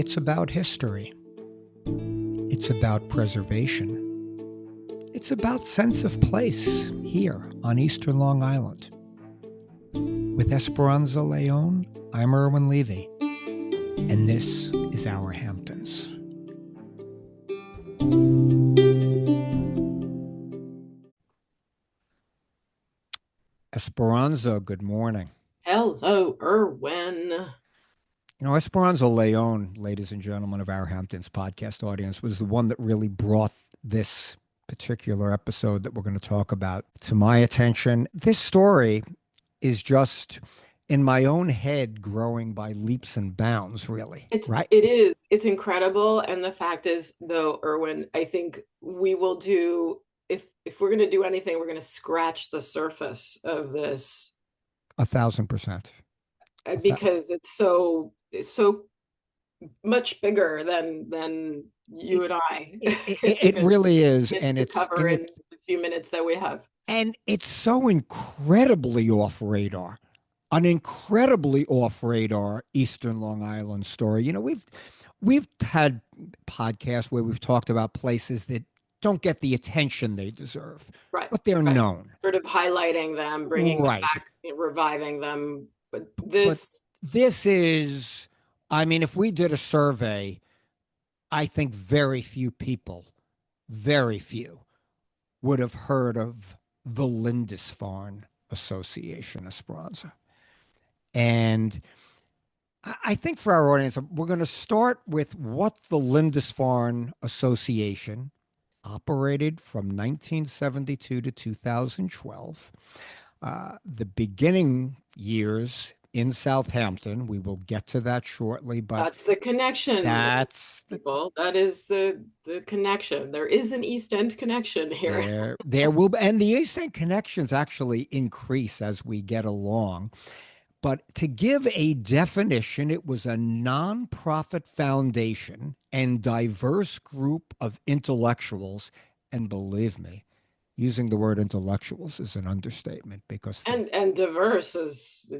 It's about history. It's about preservation. It's about sense of place here on Eastern Long Island. With Esperanza Leone, I'm Irwin Levy, and this is Our Hamptons. Esperanza, good morning. Hello, Irwin. You know, Esperanza Leone, ladies and gentlemen of Our Hamptons podcast audience, was the one that really brought this particular episode that we're going to talk about to my attention. This story is just in my own head growing by leaps and bounds, really, right? It's incredible. And the fact is, though, Irwin, I think we will do, if we're going to do anything, we're going to scratch the surface of this 1,000%. because it's so much bigger than you and I. It really is, and it's cover in the few minutes that we have. And it's so incredibly off radar, an incredibly off radar Eastern Long Island story. You know, we've had podcasts where we've talked about places that don't get the attention they deserve, Right, but they're right. known. Sort of highlighting them, bringing them Right. back, reviving them. But But this is, I mean, if we did a survey, I think very few people, very few, would have heard of the Lindisfarne Association, Esperanza. And I think for our audience, we're going to start with what the Lindisfarne Association operated from 1972 to 2012. The beginning years in Southampton, we will get to that shortly, but that's the connection. that's people. That is the connection. There is an East End connection here. there will be, and the East End connections actually increase as we get along. But to give a definition, it was a nonprofit foundation and diverse group of intellectuals. And believe me, using the word intellectuals is an understatement because and diverse is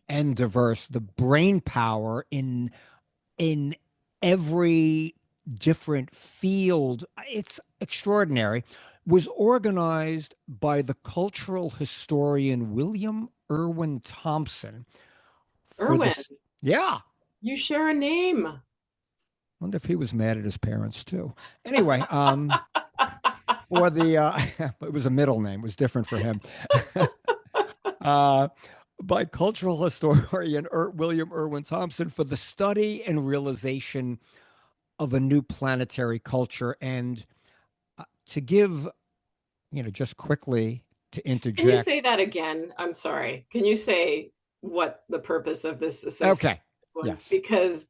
and diverse, the brain power in every different field, it's extraordinary, was organized by the cultural historian William Irwin Thompson. Irwin, yeah. You share a name. Wonder if he was mad at his parents too. Anyway, for the it was a middle name, it was different for him. By cultural historian William Irwin Thompson for the study and realization of a new planetary culture. And to give, just quickly to interject. Can you say that again? I'm sorry. Can you say what the purpose of this association was? Yes. Because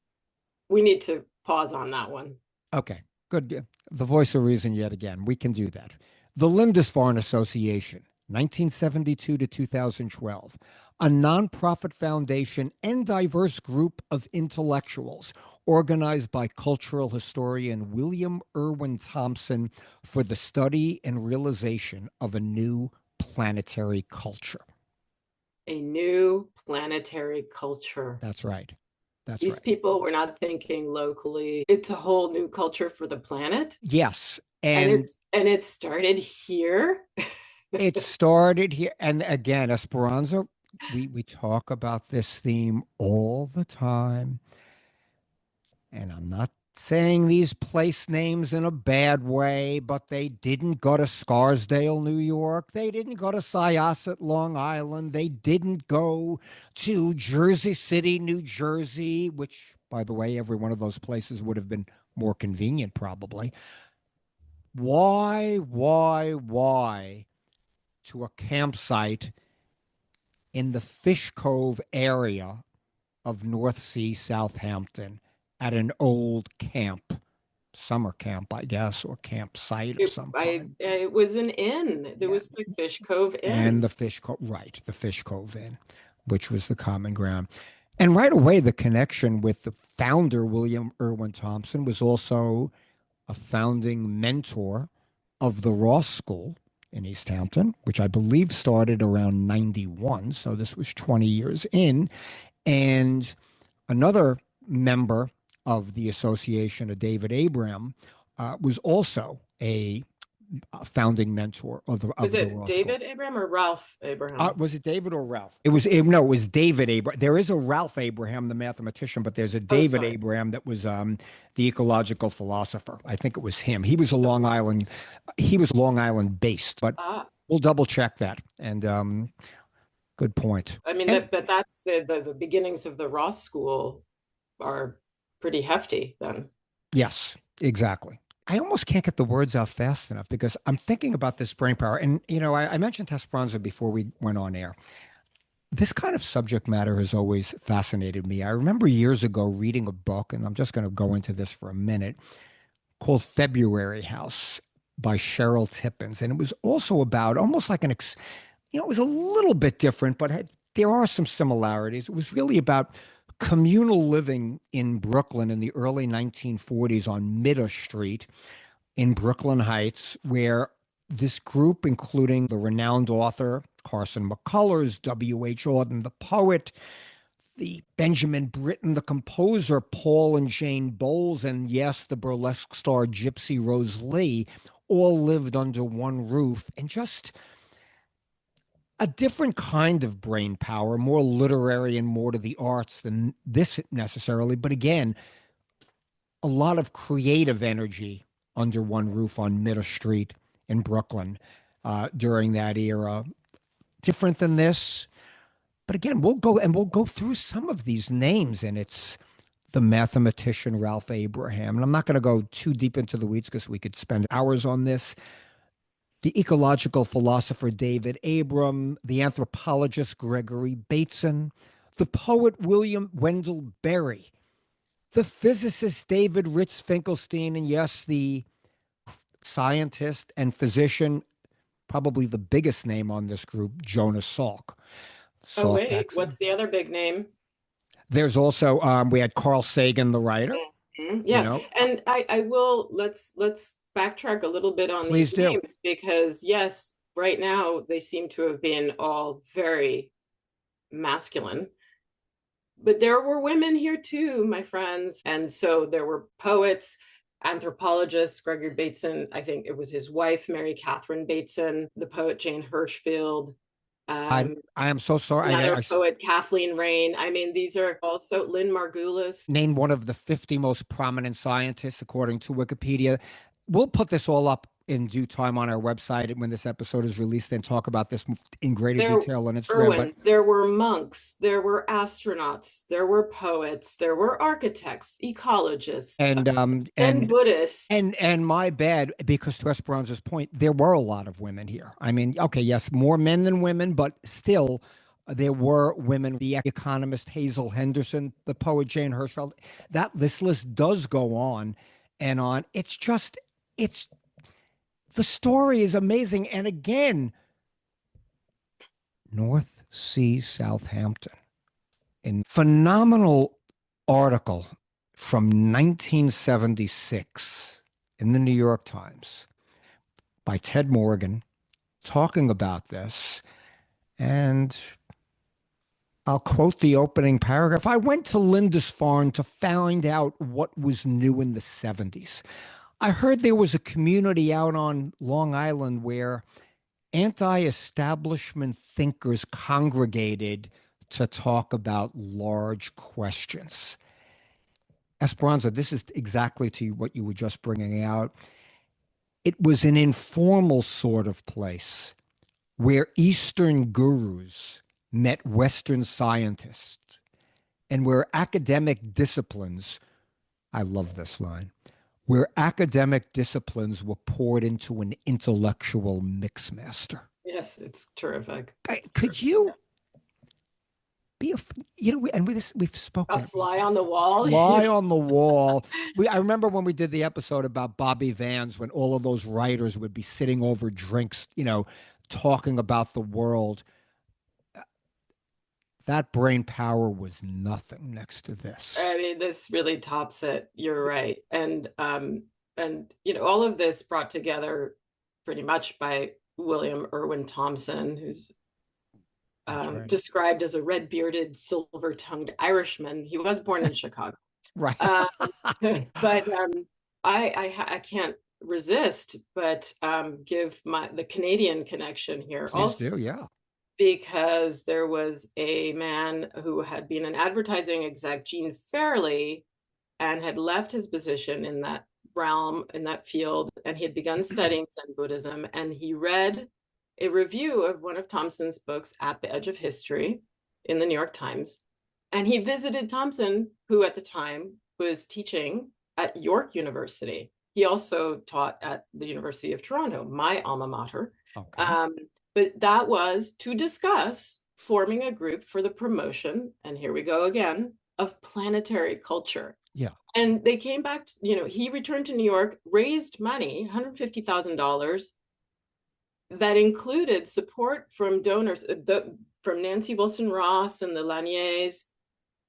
we need to pause on that one. Okay, good. The voice of reason yet again. We can do that. The Lindisfarne Association, 1972 to 2012, a nonprofit foundation and diverse group of intellectuals organized by cultural historian William Irwin Thompson for the study and realization of a new planetary culture. A new planetary culture. That's right. These people were not thinking locally. It's a whole new culture for the planet. Yes. And it started here. It started here. And again, Esperanza, we talk about this theme all the time. And I'm not saying these place names in a bad way, but they didn't go to Scarsdale, New York. They didn't go to Syosset, Long Island. They didn't go to Jersey City, New Jersey, which, by the way, every one of those places would have been more convenient, probably. Why to a campsite in the Fish Cove area of North Sea, Southampton, at an old summer camp, I guess, or campsite of some kind? It was an inn. There was the Fish Cove Inn. And the Fish Cove, right, the Fish Cove Inn, which was the common ground. And right away, the connection with the founder, William Irwin Thompson, was also a founding mentor of the Ross School in East Hampton, which I believe started around 91. So this was 20 years in. And another member of the association, a David Abram, was also a founding mentor Was of the it Ross School. David Abraham or Ralph Abraham? Was it David or Ralph? No, it was David Abraham. There is a Ralph Abraham, the mathematician, but there's a Oh, David sorry. Abraham that was the ecological philosopher. I think it was him. He was a Long Island, he was Long Island based, but Ah, we'll double check that. And good point. I mean And but that's the beginnings of the Ross School are pretty hefty then. yes, exactly. I almost can't get the words out fast enough because I'm thinking about this brain power. And, I mentioned Esperanza before we went on air. This kind of subject matter has always fascinated me. I remember years ago reading a book, and I'm just going to go into this for a minute, called February House by Cheryl Tippins. And it was also about almost like it was a little bit different, but there are some similarities. It was really about communal living in Brooklyn in the early 1940s on Midda Street in Brooklyn Heights, where this group, including the renowned author Carson McCullers, W.H. Auden, the poet, the Benjamin Britten, the composer, Paul and Jane Bowles, and yes, the burlesque star Gypsy Rose Lee, all lived under one roof, and just a different kind of brain power, more literary and more to the arts than this necessarily. But again, a lot of creative energy under one roof on Midda Street in Brooklyn during that era. Different than this. But again, we'll go through some of these names, and it's the mathematician Ralph Abraham. And I'm not going to go too deep into the weeds because we could spend hours on this. The ecological philosopher David Abram, the anthropologist Gregory Bateson, the poet William Wendell Berry, the physicist David Ritz Finkelstein, and yes, the scientist and physician, probably the biggest name on this group, Jonas Salk. Oh Salk wait, vaccine. what's the other big name? There's also we had Carl Sagan, the writer. Mhm. You Yes, know, and I will let's backtrack a little bit on these please do. names because yes, right now they seem to have been all very masculine. But there were women here too, my friends. And so there were poets, anthropologists, Gregory Bateson, I think it was his wife, Mary Catherine Bateson, the poet Jane Hirschfield, um, I am so sorry. another poet, Kathleen Rain. I mean, these are also Lynn Margulis. named one of the 50 most prominent scientists according to Wikipedia. We'll put this all up in due time on our website when this episode is released and talk about this in greater There, detail on Instagram. But Irwin, there were monks, there were astronauts, there were poets, there were architects, ecologists, and Zen Buddhists. and my bad, because to Esperanza's point, there were a lot of women here. I mean, okay, yes, more men than women, but still there were women. The economist Hazel Henderson, the poet Jane Hirschfeld. That this list does go on and on. It's the story is amazing. And again, North Sea, Southampton, in phenomenal article from 1976 in the New York Times by Ted Morgan talking about this. And I'll quote the opening paragraph. I went to Lindisfarne to find out what was new in the 70s. I heard there was a community out on Long Island where anti-establishment thinkers congregated to talk about large questions. Esperanza, this is exactly to what you were just bringing out. It was an informal sort of place where Eastern gurus met Western scientists and where academic disciplines, I love this line, where academic disciplines were poured into an intellectual mixmaster. Yes, it's terrific. It's Could terrific. you be and we've A spoken about fly on this. the wall. Fly on the wall. I remember when we did the episode about Bobby Vans, when all of those writers would be sitting over drinks, talking about the world. That brain power was nothing next to this. I mean, this really tops it. You're right. And all of this brought together pretty much by William Irwin Thompson, who's That's right. described as a red-bearded, silver-tongued Irishman. He was born in Chicago. Right. Um, but I can't resist but give the Canadian connection here Please also, do. Yeah. because there was a man who had been an advertising exec, Gene Fairley, and had left his position in that realm, in that field, and he had begun studying Zen Buddhism. And he read a review of one of Thompson's books, At the Edge of History, in the New York Times. And he visited Thompson, who at the time was teaching at York University. He also taught at the University of Toronto, my alma mater. Okay. Um, but that was to discuss forming a group for the promotion, and here we go again, of planetary culture. Yeah. And they came back, he returned to New York, raised money, $150,000, that included support from donors, from Nancy Wilson Ross and the Laniers,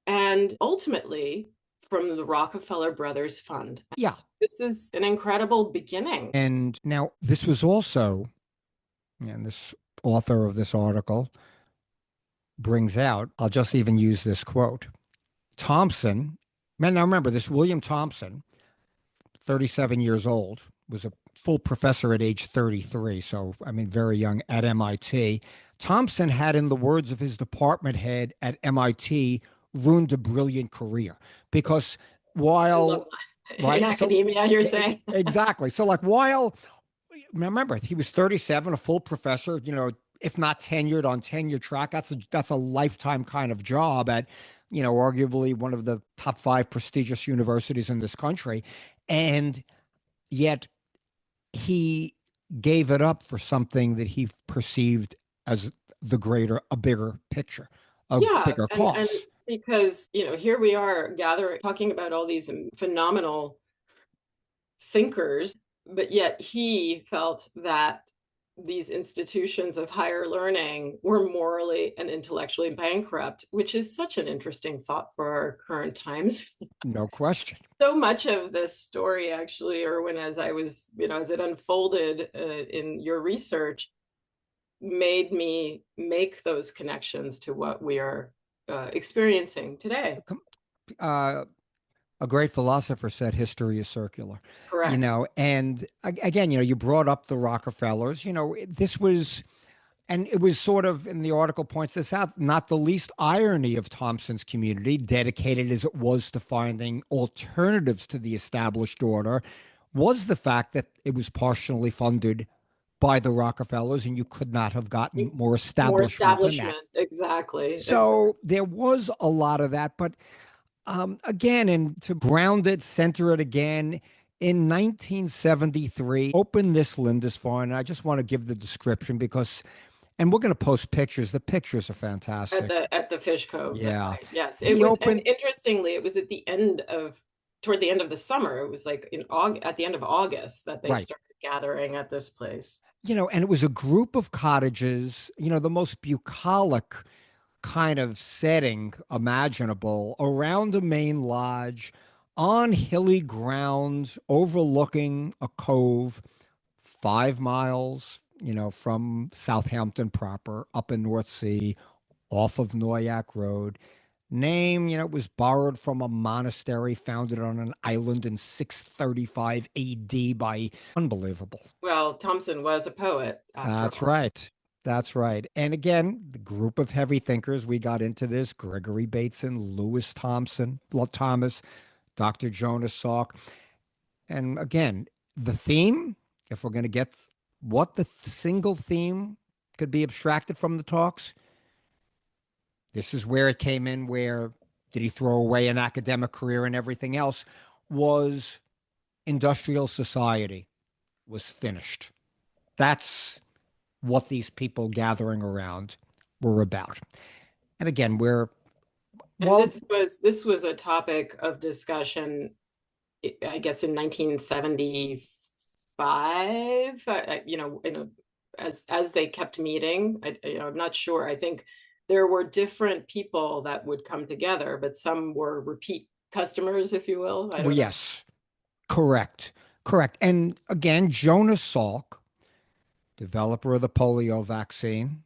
and ultimately from the Rockefeller Brothers Fund. Yeah. This is an incredible beginning. And now this was also, and this author of this article brings out, I'll just even use this quote. Thompson, man, now remember this William Thompson, 37 years old, was a full professor at age 33. So, I mean, very young at MIT. Thompson had, in the words of his department head at MIT, ruined a brilliant career because I love while, that. In right? So, academia, you're saying. exactly. So, like, while, remember, he was 37, a full professor, if not tenured on tenure track, that's a lifetime kind of job at, arguably one of the top five prestigious universities in this country. And yet he gave it up for something that he perceived as a bigger picture, a Yeah, bigger and cause. because, here we are gathering, talking about all these phenomenal thinkers, but yet he felt that these institutions of higher learning were morally and intellectually bankrupt, which is such an interesting thought for our current times. No question. So much of this story, actually, Irwin, as I was, as it unfolded in your research, made me make those connections to what we are experiencing today. Uh, a great philosopher said history is circular, Correct. and again, you brought up the Rockefellers, this was, and it was sort of, in the article points this out, not the least irony of Thompson's community, dedicated as it was to finding alternatives to the established order, was the fact that it was partially funded by the Rockefellers, and you could not have gotten more More establishment than that. establishment. Exactly. Exactly. So there was a lot of that, but again, and to ground it, center it again, in 1973, opened this Lindisfarne. And I just want to give the description because, and we're going to post pictures. The pictures are at fantastic. the Fish Cove. That's Yeah. right. Yes, it He was. And opened, interestingly, it was at the end of toward the end of the summer. It was like in August, at the end of August, that they right. started gathering at this place. And it was a group of cottages, the most bucolic kind of setting imaginable around a main lodge on hilly ground overlooking a cove 5 miles, from Southampton proper, up in North Sea, off of Noyac Road. Name, was borrowed from a monastery founded on an island in 635 AD by unbelievable. Well, Thompson was a poet after That's all. right. That's right. And again, the group of heavy thinkers, we got into this: Gregory Bateson, Lewis Thomas, Dr. Jonas Salk. And again, the theme, if we're going to get what the single theme could be abstracted from the talks, this is where it came in. Where did he throw away an academic career and everything else? Was industrial society was finished. That's what these people gathering around were about. And again, And well, this was a topic of discussion, I guess, in 1975. As they kept meeting, I'm not sure. I think there were different people that would come together, but some were repeat customers, if you will. I don't know. yes, correct, correct. And again, Jonas Salk, developer of the polio vaccine,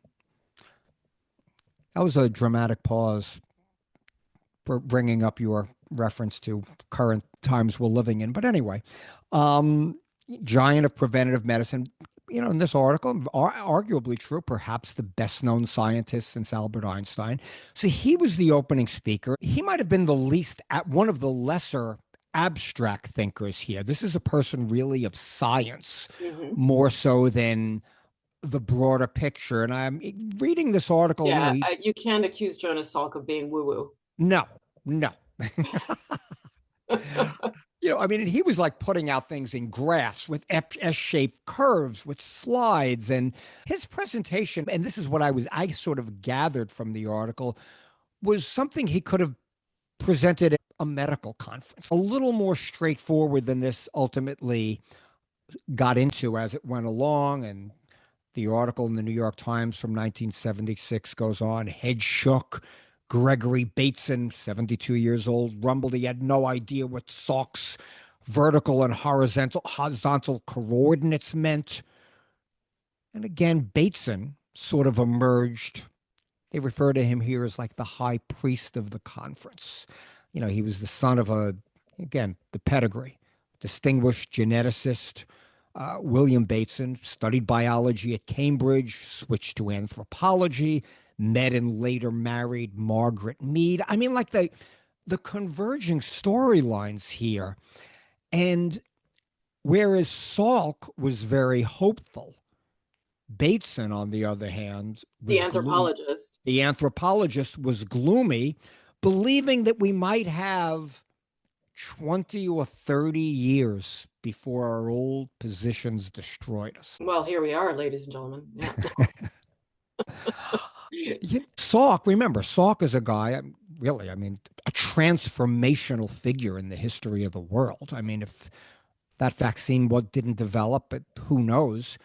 that was a dramatic pause for bringing up your reference to current times we're living in. But anyway, um, giant of preventative medicine. In this article, arguably true, perhaps the best known scientist since Albert Einstein. So he was the opening speaker. He might have been the least, at one of the lesser abstract thinkers here. This is a person really of science, Hmm. more so than the broader picture. And I'm reading this article, Yeah, he, you can't accuse Jonas Salk of being woo no, no. woo. I mean, he was like putting out things in graphs with S-shaped curves with slides, and his presentation, and this is what I sort of gathered from the article, was something he could have presented at a medical conference, a little more straightforward than this ultimately got into as it went along. And the article in the New York Times from 1976 goes on. Head shook. Gregory Bateson, 72 years old, rumbled he had no idea what Salk's vertical and horizontal coordinates meant. And again, Bateson sort of emerged. They refer to him here as like the high priest of the conference. He was the son of again, the pedigree, distinguished geneticist, William Bateson, studied biology at Cambridge, switched to anthropology, met and later married Margaret Mead. I mean, like the converging storylines here. And whereas Salk was very hopeful, Bateson, on the other hand, The was gloom. anthropologist. The anthropologist was gloomy, believing that we might have 20 or 30 years before our old positions destroyed us. Well, here we are, ladies and gentlemen. Yeah. Salk, remember, Salk is a guy, really, I mean, a transformational figure in the history of the world. I mean, if that vaccine didn't develop, but who knows?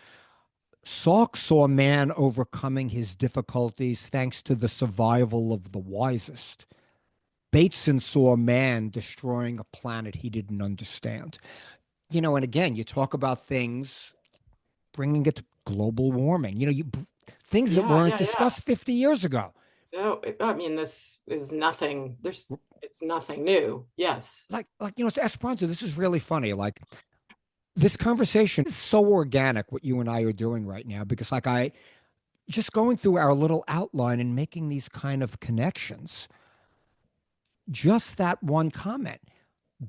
Salk saw man overcoming his difficulties thanks to the survival of the wisest. Bateson saw man destroying a planet he didn't understand. And again, you talk about things, bringing it to global warming, things that Yeah, weren't yeah, yeah. discussed 50 years ago. No, I mean, this is nothing. It's nothing new. Yes. Esperanza, this is really funny. Like, this conversation is so organic, what you and I are doing right now, because like I just going through our little outline and making these kind of connections, just that one comment.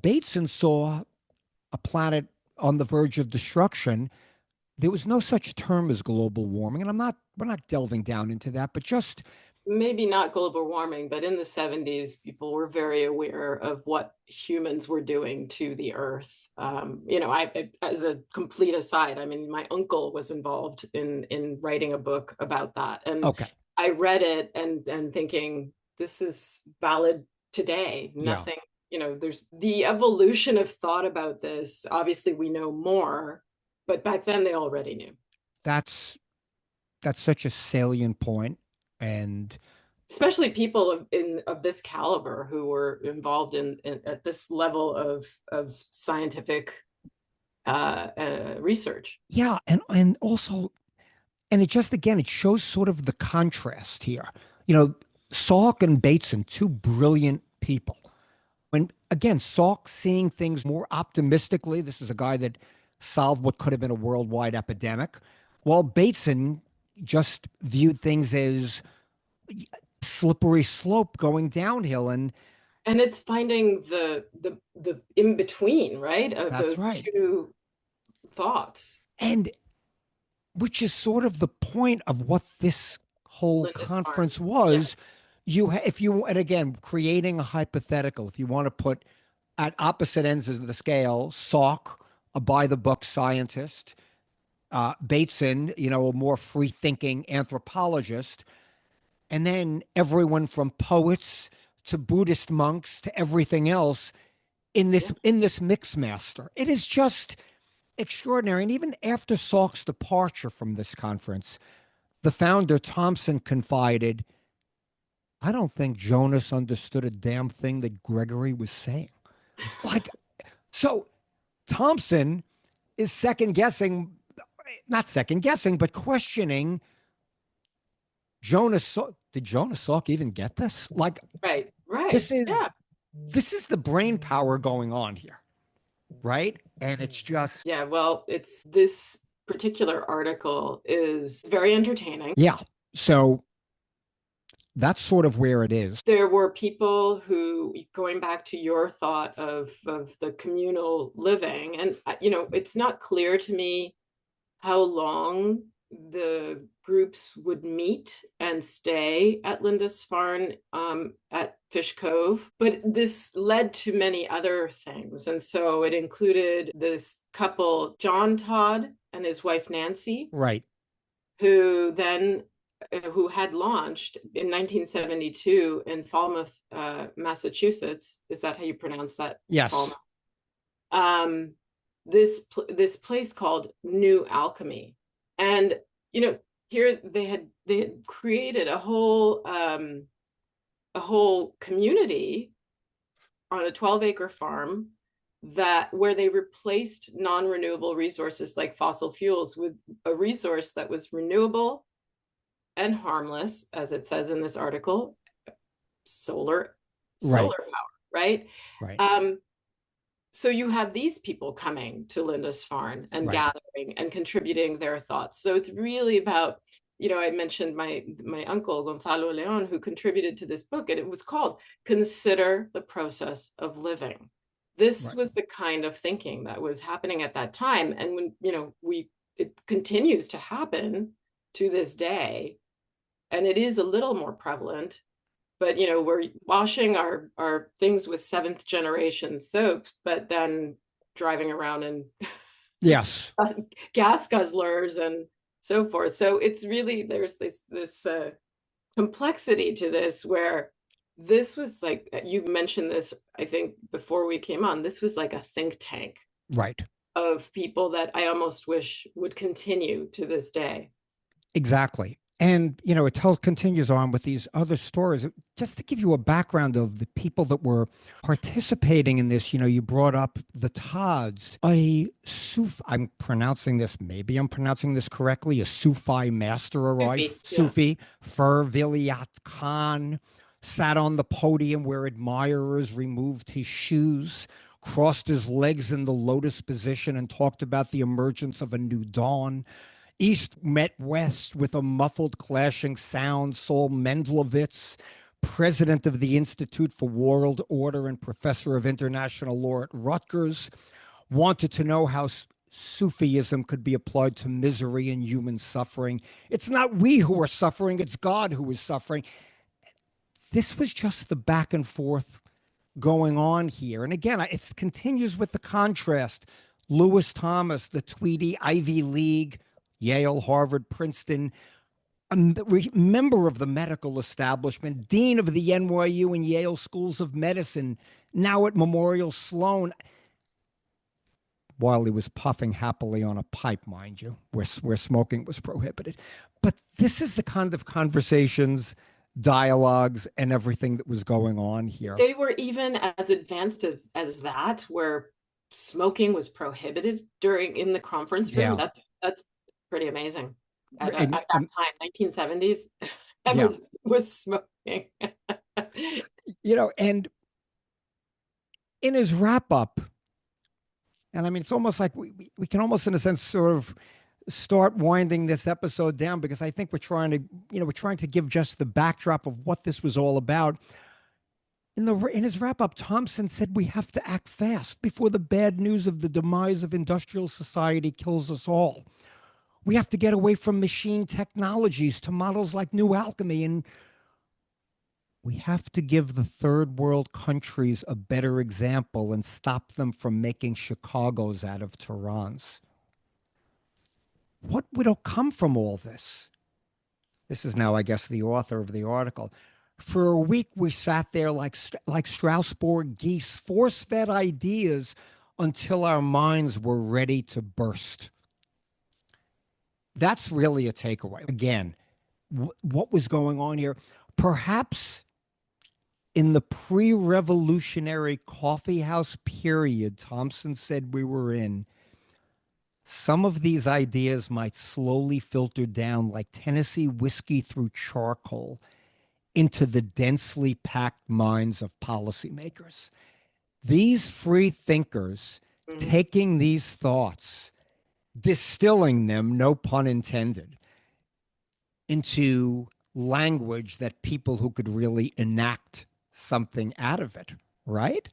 Bateson saw a planet on the verge of destruction. There was no such term as global warming. And we're not delving down into that, but just, Maybe not global warming, but in the 70s, people were very aware of what humans were doing to the earth. As a complete aside, I mean, my uncle was involved in writing a book about that. And okay. I read it and thinking, this is valid today. Yeah. Nothing, there's the evolution of thought about this. Obviously, we know more, but back then they already knew. That's, that's such a salient point. And Especially people of this caliber who were involved in at this level of scientific research. yeah. And also, and it just, again, it shows sort of the contrast here. Salk and Bateson, two brilliant people. When again, Salk seeing things more optimistically, this is a guy that solved what could have been a worldwide epidemic, while Bateson just viewed things as slippery slope going downhill. And And it's finding the in between, right, of that's those right. two thoughts. And which is sort of the point of what this whole Lindisfarne. conference Yeah. was. If you, and again, creating a hypothetical, if you want to put at opposite ends of the scale, Salk, a by the book scientist, Bateson, a more free thinking anthropologist, and then everyone from poets to Buddhist monks to everything else Yeah. in this mix master. It is just extraordinary. And even after Salk's departure from this conference, the founder, Thompson, confided, I don't think Jonas understood a damn thing that Gregory was saying. Like, so Thompson is second guessing, not second guessing, but questioning Jonas. Did Jonas Salk even get this? Like, Right. this Right. is Yeah. this is the brain power going on here, right? And it's just, Yeah, well, it's this particular article is very entertaining. yeah. So that's sort of where it is. There were people who, going back to your thought of the communal living, and it's not clear to me how long the groups would meet and stay at Lindisfarne, at Fish Cove, but this led to many other things. And so it included this couple, John Todd and his wife Nancy, Right. who had launched in 1972 in Falmouth, Massachusetts. Is that how you pronounce that? Yes. Falmouth. Um, this place called New Alchemy, and here they had created a whole community on a 12-acre farm where they replaced non-renewable resources like fossil fuels with a resource that was renewable and harmless, as it says in this article, solar Right. power, right? Right. So you have these people coming to Lindisfarne and Right. gathering and contributing their thoughts. So it's really about, I mentioned my uncle Gonzalo Leon, who contributed to this book, and it was called "Consider the Process of Living." This Right. was the kind of thinking that was happening at that time, and when it continues to happen to this day, and it is a little more prevalent. But we're washing our things with seventh generation soaps, but then driving around in Yes. gas guzzlers and so forth. So it's really, there's this complexity to this, where this was like, you mentioned this, I think before we came on, this was like a think tank Right. of people that I almost wish would continue to this day. Exactly. And, it continues on with these other stories. Just to give you a background of the people that were participating in this, you brought up the Todds. I'm pronouncing this, maybe I'm pronouncing this correctly, a Sufi master arrived, Yeah. Sufi, Furvilayat Khan, sat on the podium where admirers removed his shoes, crossed his legs in the lotus position, and talked about the emergence of a new dawn. East met West with a muffled clashing sound. Saul Mendlowitz, president of the Institute for World Order and professor of international law at Rutgers, wanted to know how Sufism could be applied to misery and human suffering. It's not we who are suffering, it's God who is suffering. This was just the back and forth going on here. And again, it continues with the contrast. Lewis Thomas, the Tweedy, Ivy League, Yale, Harvard, Princeton, a member of the medical establishment, dean of the NYU and Yale schools of medicine, now at Memorial Sloan, while he was puffing happily on a pipe, mind you, where smoking was prohibited. But this is the kind of conversations, dialogues, and everything that was going on here. They were even as advanced as that, where smoking was prohibited in the conference room. Yeah. That's pretty amazing. At And, that time, 1970s, yeah. everyone was smoking. And in his wrap up, and I mean, it's almost like we can almost, in a sense, sort of start winding this episode down, because I think we're trying to give just the backdrop of what this was all about. In his wrap up, Thompson said we have to act fast before the bad news of the demise of industrial society kills us all. We have to get away from machine technologies to models like New Alchemy, and we have to give the third world countries a better example and stop them from making Chicagos out of Tehran's. What will come from all this? This is now, I guess, the author of the article. For a week, we sat there like Strasbourg geese, force-fed ideas until our minds were ready to burst. That's really a takeaway. Again, what was going on here? Perhaps in the pre-revolutionary coffeehouse period Thompson said we were in, some of these ideas might slowly filter down like Tennessee whiskey through charcoal into the densely packed minds of policymakers. These free thinkers Mhm. taking these thoughts, distilling them, no pun intended, into language that people who could really enact something out of it, right?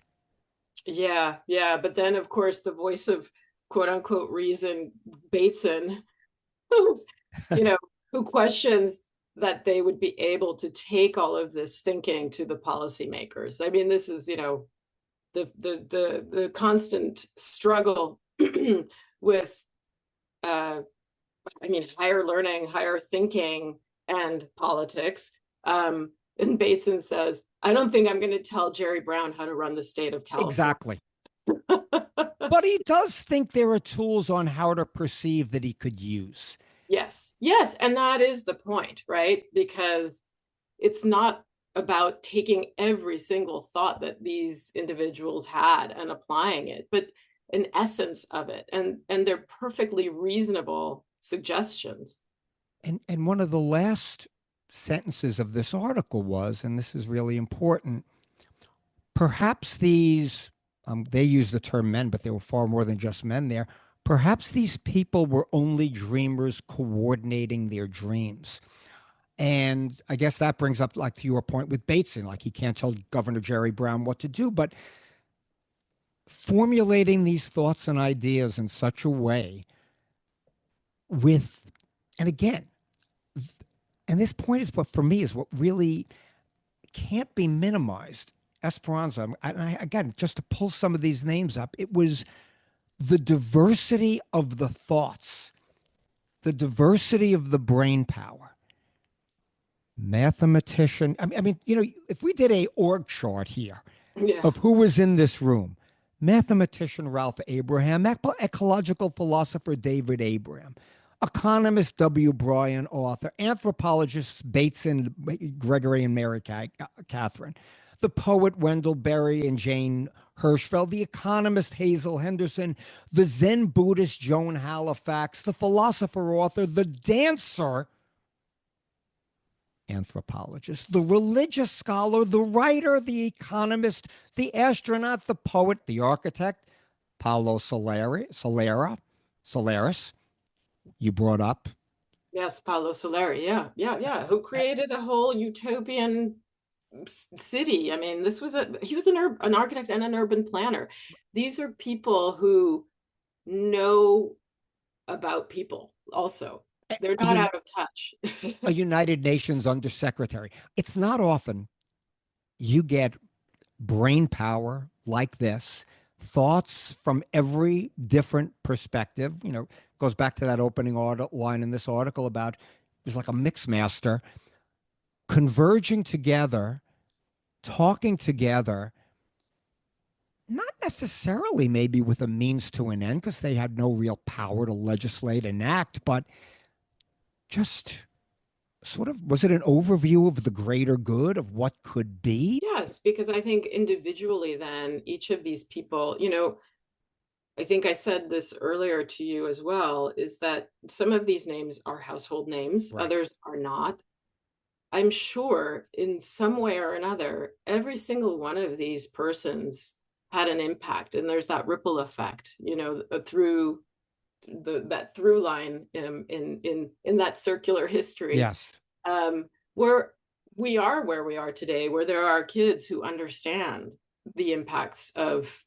Yeah, yeah. But then, of course, the voice of quote unquote reason, Bateson, you know, who questions that they would be able to take all of this thinking to the policymakers. I mean, this is, the constant struggle with I mean, higher learning, higher thinking, and politics. And Bateson says, I don't think I'm going to tell Jerry Brown how to run the state of California. Exactly. But he does think there are tools on how to perceive that he could use. Yes, yes. And that is the point, right? Because it's not about taking every single thought that these individuals had and applying it, but an essence of it. And they're perfectly reasonable suggestions. And one of the last sentences of this article was, and this is really important, perhaps these, they use the term men, but there were far more than just men there. Perhaps these people were only dreamers coordinating their dreams. And I guess that brings up, like, to your point with Bateson, like he can't tell Governor Jerry Brown what to do, but formulating these thoughts and ideas in such a way with, and again, and this point is what for me is what really can't be minimized. Esperanza, again, just to pull some of these names up, it was the diversity of the thoughts, the diversity of the brain power. Mathematician, if we did a org chart here Yeah. of who was in this room, mathematician Ralph Abraham, ecological philosopher David Abraham, economist W. Bryan Arthur, anthropologists Bateson, Gregory, and Mary Catherine, the poet Wendell Berry and Jane Hirschfeld, the economist Hazel Henderson, the Zen Buddhist Joan Halifax, the philosopher author, the dancer anthropologist, the religious scholar, the writer, the economist, the astronaut, the poet, the architect, Paulo Solaris, you brought up. Yes, Paulo Soleri. Yeah, yeah, yeah. Who created a whole utopian city? I mean, he was an architect and an urban planner. These are people who know about people also. They're A, not uni- out of touch. a United Nations undersecretary. It's not often you get brain power like this, thoughts from every different perspective. Goes back to that opening line in this article about it's like a mix master converging together, talking together, not necessarily maybe with a means to an end because they had no real power to legislate and act, but just sort of was it an overview of the greater good of what could be? Yes, because I think individually, then each of these people, I think I said this earlier to you as well, is that some of these names are household names, Right. others are not. I'm sure in some way or another, every single one of these persons had an impact, and there's that ripple effect, through that through line in that circular history, Yes. where where we are today, where there are kids who understand the impacts of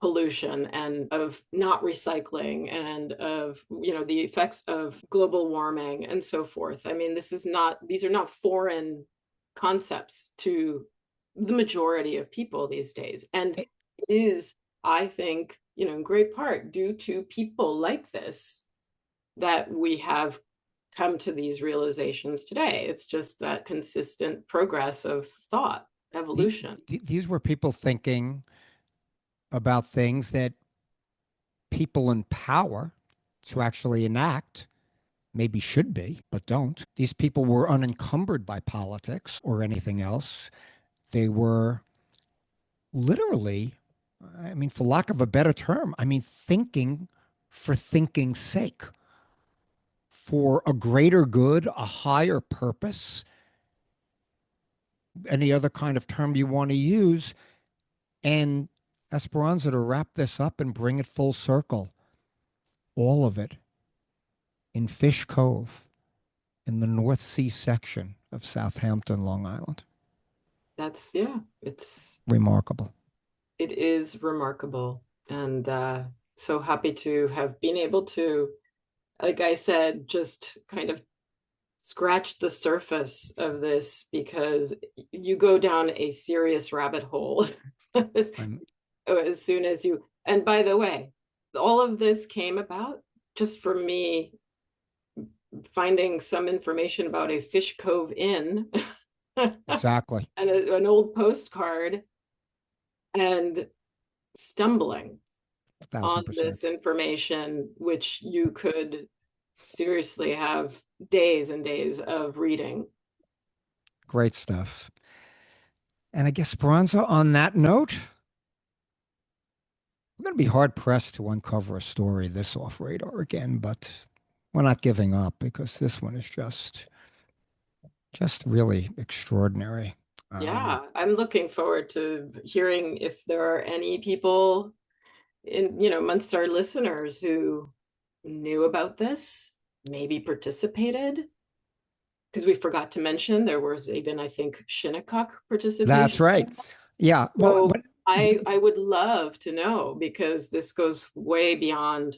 pollution and of not recycling and of the effects of global warming and so forth. I mean, these are not foreign concepts to the majority of people these days, and Eh, it is, I think, in great part due to people like this that we have come to these realizations today. It's just that consistent progress of thought, evolution. these were people thinking about things that people in power to actually enact maybe should be, but don't. These people were unencumbered by politics or anything else. They were literally, I mean, for lack of a better term, I mean, thinking for thinking's sake, for a greater good, a higher purpose. any other kind of term you want to use. And Esperanza, to wrap this up and bring it full circle, all of it in Fish Cove in the North Sea section of Southampton, Long Island. That's, yeah, it's Remarkable. it is remarkable. And so happy to have been able to, like I said, just kind of scratch the surface of this, because you go down a serious rabbit hole as soon as you, and by the way, all of this came about just for me finding some information about a Fish Cove Inn. Exactly. And an old postcard, and stumbling on 1,000%. this information, which you could seriously have days and days of reading. Great stuff. And I guess, Esperanza, on that note, we're going to be hard pressed to uncover a story this off radar again, but we're not giving up, because this one is just really extraordinary. Yeah, I'm looking forward to hearing if there are any people amongst our listeners who knew about this, maybe participated. Because we forgot to mention there was even, I think, Shinnecock participation. That's right. Yeah. So well, I would love to know, because this goes way beyond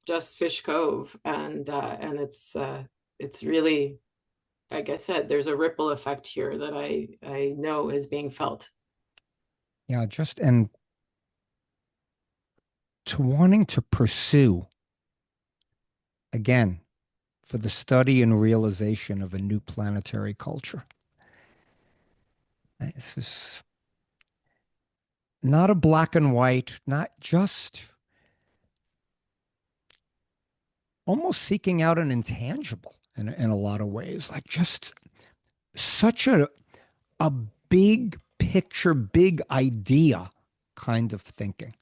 just Fish Cove, and it's really, like I said, there's a ripple effect here that I know is being felt. Yeah, and to wanting to pursue, again, for the study and realization of a new planetary culture. This is not a black and white, not just almost seeking out an intangible in a lot of ways, like just such a big picture, big idea kind of thinking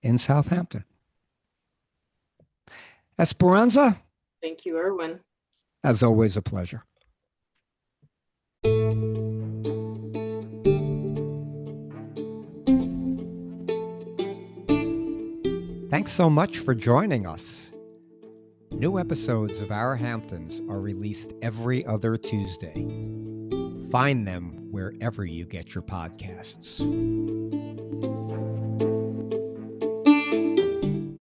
in Southampton. Esperanza, Thank you, Irwin. as always, a pleasure. Thanks so much for joining us. New episodes of Our Hamptons are released every other Tuesday. Find them wherever you get your podcasts.